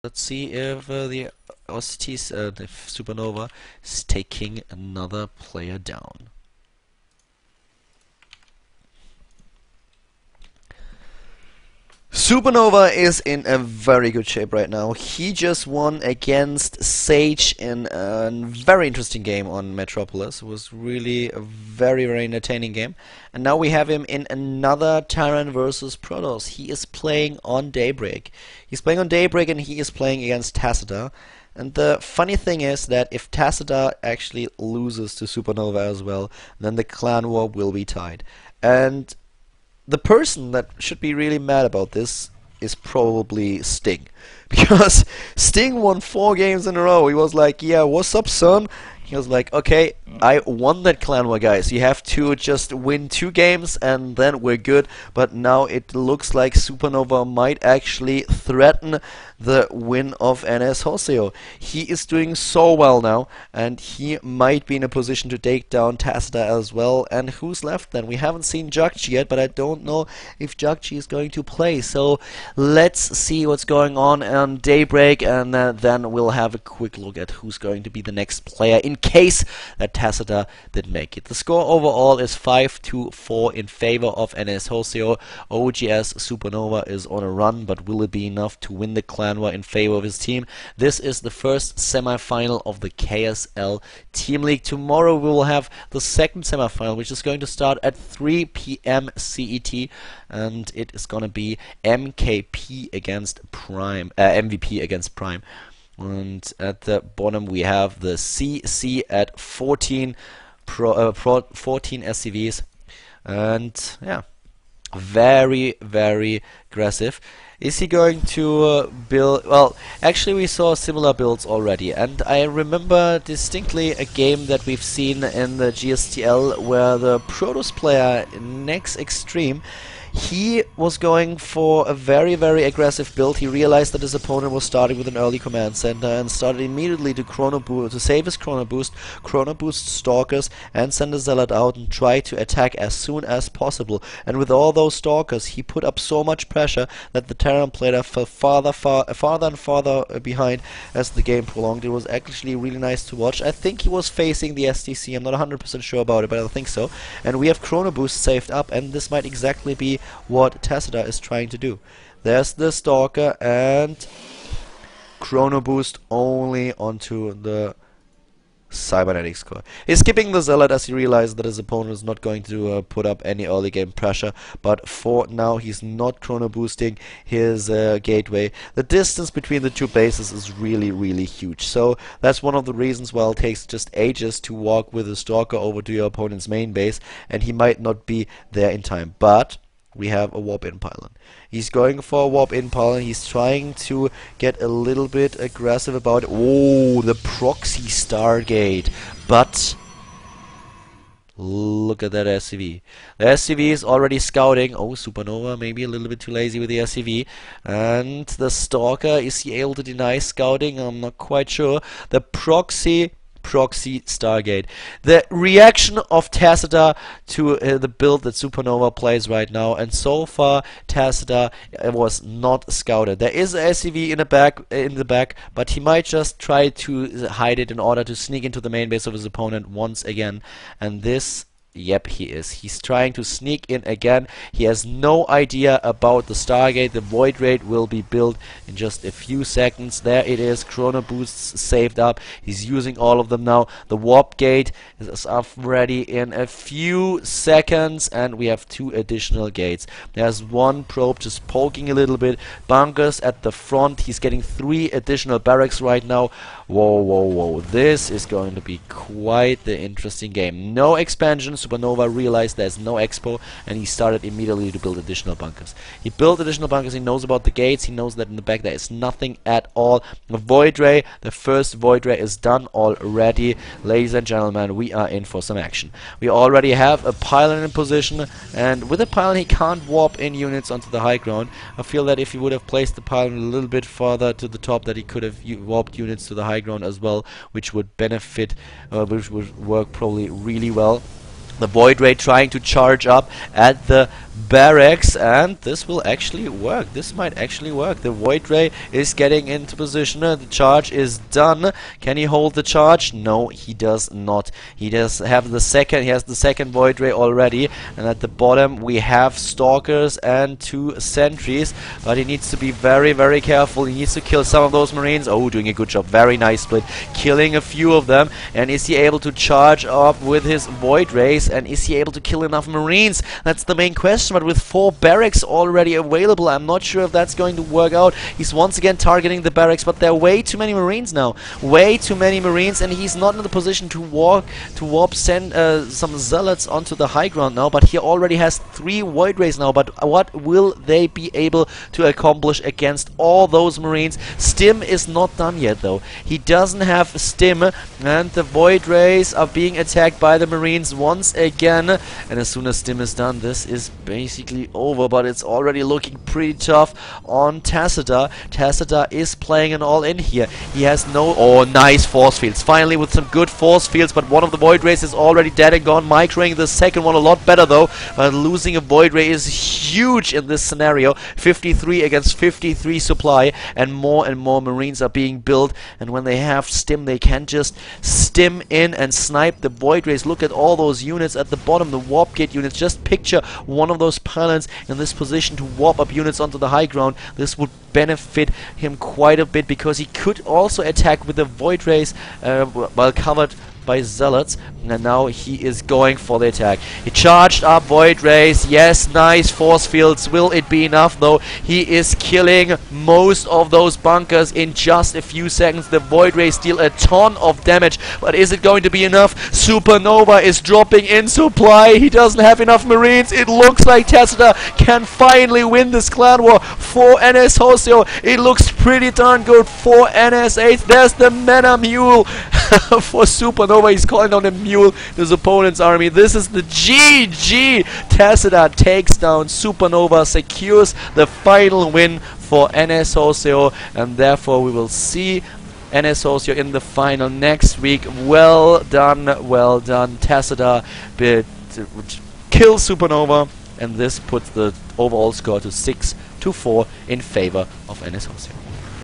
Let's see if the OCTs, the SuperNova, is taking another player down. SuperNova is in a very good shape right now. He just won against Sage in a very interesting game on Metropolis. It was really a very, very entertaining game. And now we have him in another Terran versus Protoss. He is playing on Daybreak. He's playing on Daybreak and he is playing against Tassadar. And the funny thing is that if Tassadar actually loses to SuperNova as well, then the clan war will be tied. And the person that should be really mad about this is probably Sting. Because Sting won 4 games in a row. He was like, yeah, what's up, son? He was like, okay, I won that clan war, guys. You have to just win 2 games and then we're good. But now it looks like SuperNova might actually threaten the win of NSH. He is doing so well now, and he might be in a position to take down Tassadar as well. And who's left then? We haven't seen Jagchi yet, but I don't know if Jagchi is going to play. So let's see what's going on Daybreak, and then we'll have a quick look at who's going to be the next player in case that Tassadar did make it. The score overall is 5-4 in favor of NSH. oGs SuperNova is on a run, but will it be enough to win the Clanwar in favor of his team? This is the first semi-final of the KSL Team League. Tomorrow we will have the second semi-final, which is going to start at 3 p.m. CET, and it is going to be MKP against Prime, MVP against Prime. And at the bottom we have the CC at 14 14 SCVs, and yeah, very, very aggressive. Is he going to build? Well, actually we saw similar builds already, and I remember distinctly a game that we've seen in the GSTL where the Protoss player Next Extreme, he was going for a very, very aggressive build. He realized that his opponent was starting with an early command center and started immediately to save his chrono boost stalkers, and send a zealot out and try to attack as soon as possible. And with all those stalkers, he put up so much pressure that the Terran player fell farther and farther behind as the game prolonged. It was actually really nice to watch. I think he was facing the STC. I'm not 100% sure about it, but I think so. And we have chrono boost saved up, and this might exactly be what Tassadar is trying to do. There's the stalker, and chrono boost only onto the cybernetics core. He's skipping the zealot as he realizes that his opponent is not going to put up any early game pressure, but for now he's not chrono boosting his gateway. The distance between the 2 bases is really, really huge, so that's one of the reasons why it takes just ages to walk with a stalker over to your opponent's main base, and he might not be there in time. But we have a warp-in pylon. He's going for a warp-in pylon. He's trying to get a little bit aggressive about it. Oh, the proxy Stargate. But look at that SCV. The SCV is already scouting. Oh, SuperNova maybe a little bit too lazy with the SCV. And the Stalker, is he able to deny scouting? I'm not quite sure. The proxy Stargate. The reaction of Tassadar to the build that SuperNova plays right now, and so far Tassadar was not scouted. There is a SCV in the back, but he might just try to hide it in order to sneak into the main base of his opponent once again. And this, yep, he is. He's trying to sneak in again. He has no idea about the Stargate. The Void Raid will be built in just a few seconds. There it is. Chrono boosts saved up. He's using all of them now. The Warp Gate is up ready in a few seconds, and we have 2 additional gates. There's one probe just poking a little bit. Bunkers at the front. He's getting 3 additional barracks right now. Whoa, whoa, whoa. This is going to be quite the interesting game. No expansion. SuperNova realized there's no expo, and he started immediately to build additional bunkers. He built additional bunkers. He knows about the gates. He knows that in the back there is nothing at all. The Void Ray, the first Void Ray is done already. Ladies and gentlemen, we are in for some action. We already have a pylon in position, and with a pylon he can't warp in units onto the high ground. I feel that if he would have placed the pylon a little bit further to the top, that he could have warped units to the high ground as well, which would benefit, which would work probably really well. The Void Ray trying to charge up at the barracks, and this will actually work. This might actually work. The Void Ray is getting into position. The charge is done. Can he hold the charge? No, he does not. He does have the second. He has the second Void Ray already, and at the bottom we have Stalkers and 2 sentries. But he needs to be very, very careful. He needs to kill some of those Marines. Oh, doing a good job. Very nice split. Killing a few of them. And is he able to charge up with his Void Rays? And is he able to kill enough Marines? That's the main question. But with 4 barracks already available, I'm not sure if that's going to work out. He's once again targeting the barracks, but there are way too many Marines now. Way too many Marines, and he's not in the position to warp send some zealots onto the high ground now. But he already has 3 Void Rays now. But what will they be able to accomplish against all those Marines? Stim is not done yet, though. He doesn't have Stim, and the Void Rays are being attacked by the Marines once again. And as soon as Stim is done, this is basically over, but it's already looking pretty tough on Tassadar. Tassadar is playing an all-in here. He has no... Oh, nice force fields. Finally with some good force fields, but one of the Void Rays is already dead and gone. Microing the second one a lot better, though. But losing a Void Ray is huge in this scenario. 53 against 53 supply, and more Marines are being built. And when they have Stim, they can just Stim in and snipe the Void Rays. Look at all those units at the bottom, the Warp Gate units. Just picture one of those pylons in this position to warp up units onto the high ground. This would benefit him quite a bit, because he could also attack with the Void Rays while covered by zealots, and now he is going for the attack. He charged up Void Rays. Yes, nice force fields. Will it be enough, though? He is killing most of those bunkers in just a few seconds. The Void Rays deal a ton of damage, but is it going to be enough? SuperNova is dropping in supply. He doesn't have enough Marines. It looks like Tassadar can finally win this clan war for NSH. It looks pretty darn good for NSH. There's the Mana Mule for SuperNova. He's calling down a mule to his opponent's army. This is the GG. Tassadar takes down SuperNova, secures the final win for NSH, and therefore we will see NSH in the final next week. Well done, well done. Tassadar kills SuperNova, and this puts the overall score to 6-4 in favor of NSH.